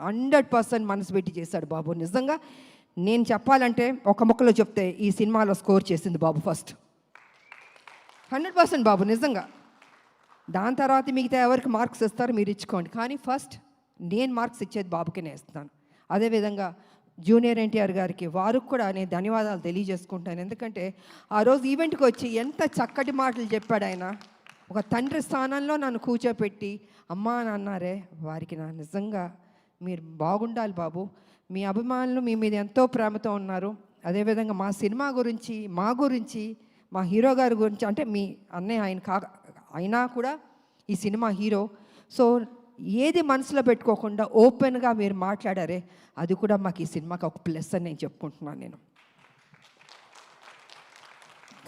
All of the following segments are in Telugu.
100% మనసు పెట్టి చేశాడు బాబు. నిజంగా నేను చెప్పాలంటే ఒక ముక్కలో చెప్తే ఈ సినిమాలో స్కోర్ చేసింది బాబు ఫస్ట్. 100% బాబు నిజంగా. దాని తర్వాత మిగతా ఎవరికి మార్క్స్ ఇస్తారో మీరు ఇచ్చుకోండి, కానీ ఫస్ట్ నేను మార్క్స్ ఇచ్చేది బాబుకి ఇస్తాను. అదేవిధంగా జూనియర్ ఎన్టీఆర్ గారికి వారికి కూడా నేను ధన్యవాదాలు తెలియజేసుకుంటాను. ఎందుకంటే ఆ రోజు ఈవెంట్కి వచ్చి ఎంత చక్కటి మాటలు చెప్పాడు ఆయన. ఒక తండ్రి స్థానంలో నన్ను కూర్చోపెట్టి అమ్మా అని అన్నారే, వారికి నా నిజంగా మీరు బాగుండాలి బాబు. మీ అభిమానులు మీ మీద ఎంతో ప్రేమతో ఉన్నారు. అదేవిధంగా మా సినిమా గురించి, మా గురించి, మా హీరో గారి గురించి, అంటే మీ అన్నయ్య ఆయన అయినా కూడా ఈ సినిమా హీరో. సో ఏది మనసులో పెట్టుకోకుండా ఓపెన్గా మీరు మాట్లాడారే, అది కూడా మాకు ఈ సినిమాకి ఒక ప్లస్ అని నేను చెప్పుకుంటున్నాను నేను.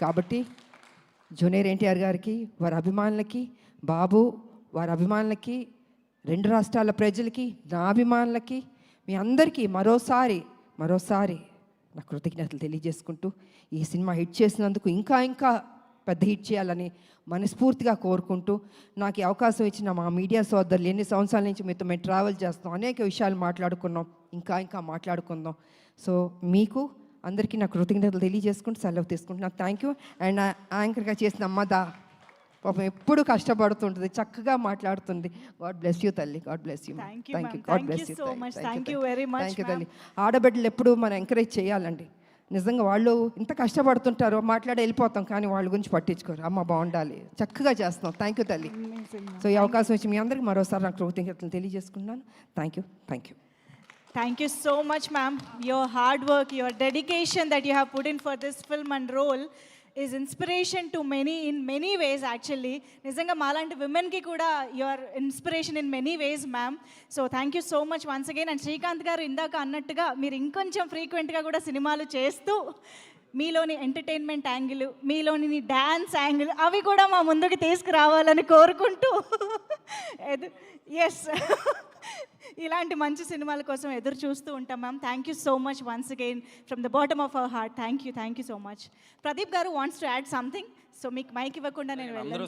కాబట్టి జూనియర్ ఎన్టీఆర్ గారికి, వారి అభిమానులకి, బాబు వారి అభిమానులకి, 2 రాష్ట్రాల ప్రజలకి, నా అభిమానులకి, మీ అందరికీ మరోసారి నా కృతజ్ఞతలు తెలియజేసుకుంటూ ఈ సినిమా హిట్ చేసినందుకు ఇంకా పెద్ద హిట్ చేయాలని మనస్ఫూర్తిగా కోరుకుంటూ, నాకు ఈ అవకాశం ఇచ్చిన మా మీడియా సోదరులు, ఎన్ని సంవత్సరాల నుంచి మీతో మేము ట్రావెల్ చేస్తున్నాం, అనేక విషయాలు మాట్లాడుకున్నాం, ఇంకా మాట్లాడుకుందాం. సో మీకు అందరికీ నా కృతజ్ఞతలు తెలియజేసుకుంటూ సెలవు తీసుకుంటున్నాను. Thank you. అండ్ యాంకర్గా చేసిన అమ్మదా పాపం ఎప్పుడు కష్టపడుతుంటుంది, చక్కగా మాట్లాడుతుంది. గాడ్ బ్లెస్ యూ తల్లి, God bless you. Thank you, God bless you. Thank you very much. Thank you తల్లి. ఆడబిడ్డలు ఎప్పుడు మనం ఎంకరేజ్ చేయాలండి. నిజంగా వాళ్ళు ఇంత కష్టపడుతుంటారో మాట్లాడి వెళ్ళిపోతాం, కానీ వాళ్ళ గురించి పట్టించుకోరు. అమ్మ బాగుండాలి, చక్కగా చేస్తున్నాం. థ్యాంక్ యూ తల్లి. సో ఈ అవకాశం వచ్చి మీ అందరికీ మరోసారి నాకు కృతజ్ఞతలు తెలియజేసుకున్నాను. Thank you. Thank you so much, ma'am. Your hard work, your dedication that you have put in for this film and role is inspiration to many in many ways actually. Nizanga malanti women ki kuda you are inspiration in many ways, ma'am. So thank you so much once again. And Srikanth garu indaka annattuga meer inkoncham frequent ga kuda cinemalu chestu మీలోని ఎంటర్టైన్మెంట్ యాంగిల్, మీలోని డ్యాన్స్ యాంగిల్ అవి కూడా మా ముందుకు తీసుకురావాలని కోరుకుంటూ ఎస్ ఇలాంటి మంచి సినిమాల కోసం ఎదురు చూస్తూ ఉంటాం ma'am. Thank you so much once again from the bottom of our heart. Thank you so much. Pradeep గారు wants to add something. So మీకు మైక్ ఇవ్వకుండా నేను వెళ్ళాను.